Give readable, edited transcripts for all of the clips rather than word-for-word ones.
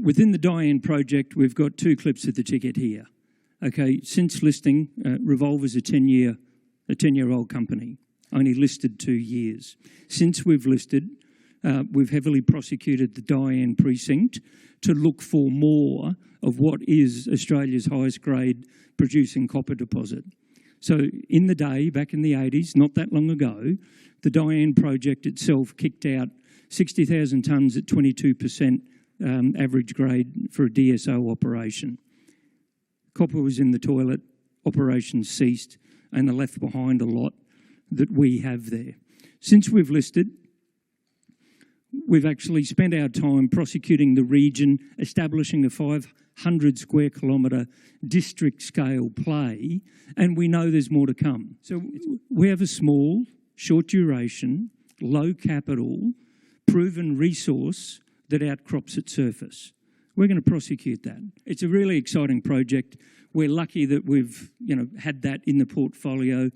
within the Dianne project, we've got two clips of the ticket here. Okay, since listing, Revolver's a 10-year-old company, only listed 2 years. Since we've listed, we've heavily prosecuted the Dianne precinct to look for more of what is Australia's highest grade producing copper deposit. So in the day, back in the 80s, not that long ago, the Dianne project itself kicked out 60,000 tonnes at 22% average grade for a DSO operation. Copper was in the toilet, operations ceased, and are left behind a lot that we have there. Since we've listed, we've actually spent our time prosecuting the region, establishing a 500 square kilometre district scale play, and we know there's more to come. So we have a small, short duration, low capital, proven resource that outcrops at surface. We're going to prosecute that. It's a really exciting project. We're lucky that we've, had that in the portfolio.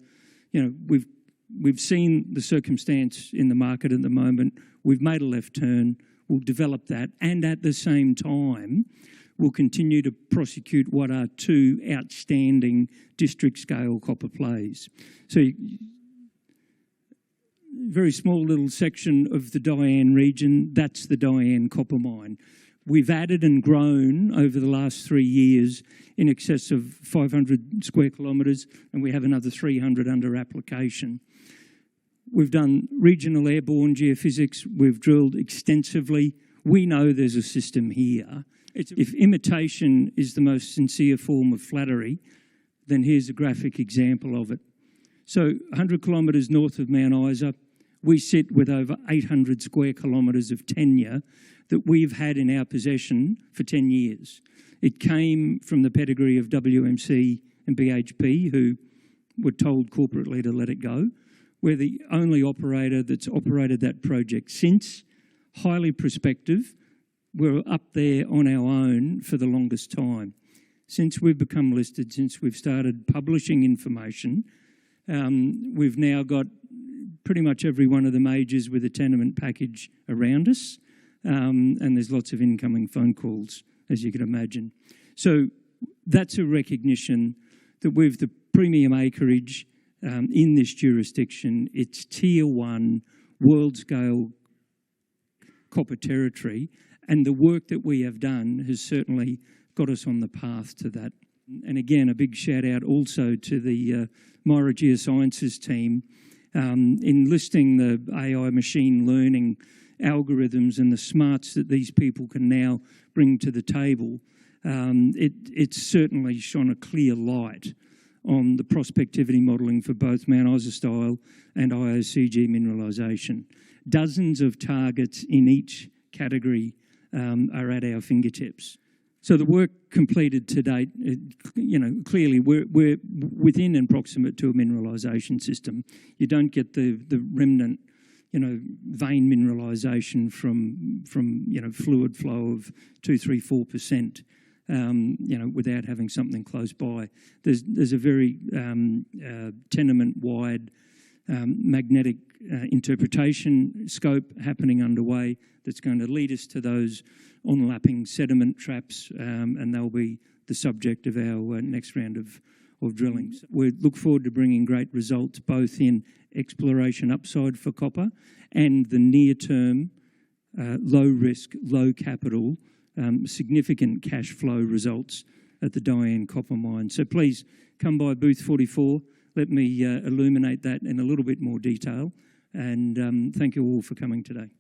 We've seen the circumstance in the market at the moment. We've made a left turn. We'll develop that, and at the same time, we'll continue to prosecute what are two outstanding district-scale copper plays. So, very small little section of the Dianne region. That's the Dianne copper mine. We've added and grown over the last 3 years in excess of 500 square kilometres, and we have another 300 under application. We've done regional airborne geophysics. We've drilled extensively. We know there's a system here. If imitation is the most sincere form of flattery, then here's a graphic example of it. So 100 kilometres north of Mount Isa, we sit with over 800 square kilometres of tenure that we've had in our possession for 10 years. It came from the pedigree of WMC and BHP, who were told corporately to let it go. We're the only operator that's operated that project since, highly prospective. We're up there on our own for the longest time. Since we've become listed, since we've started publishing information, we've now got pretty much every one of the majors with a tenement package around us, and there's lots of incoming phone calls, as you can imagine. So that's a recognition that we've the premium acreage in this jurisdiction. It's tier 1, world-scale copper territory, and the work that we have done has certainly got us on the path to that. And again, a big shout out also to the Myra Geosciences team in listing the AI machine learning algorithms and the smarts that these people can now bring to the table. It's certainly shone a clear light on the prospectivity modelling for both Mount Isa style and IOCG mineralisation. Dozens of targets in each category are at our fingertips. So the work completed to date, clearly we're within and proximate to a mineralisation system. You don't get the remnant, vein mineralisation from fluid flow of 2, 3, 4%. Without having something close by. There's a very tenement-wide magnetic interpretation scope happening underway that's going to lead us to those on-lapping sediment traps, and they'll be the subject of our next round of drilling. So we look forward to bringing great results both in exploration upside for copper and the near-term, low-risk, low-capital significant cash flow results at the Dianne copper mine. So please come by booth 44. Let me illuminate that in a little bit more detail. And thank you all for coming today.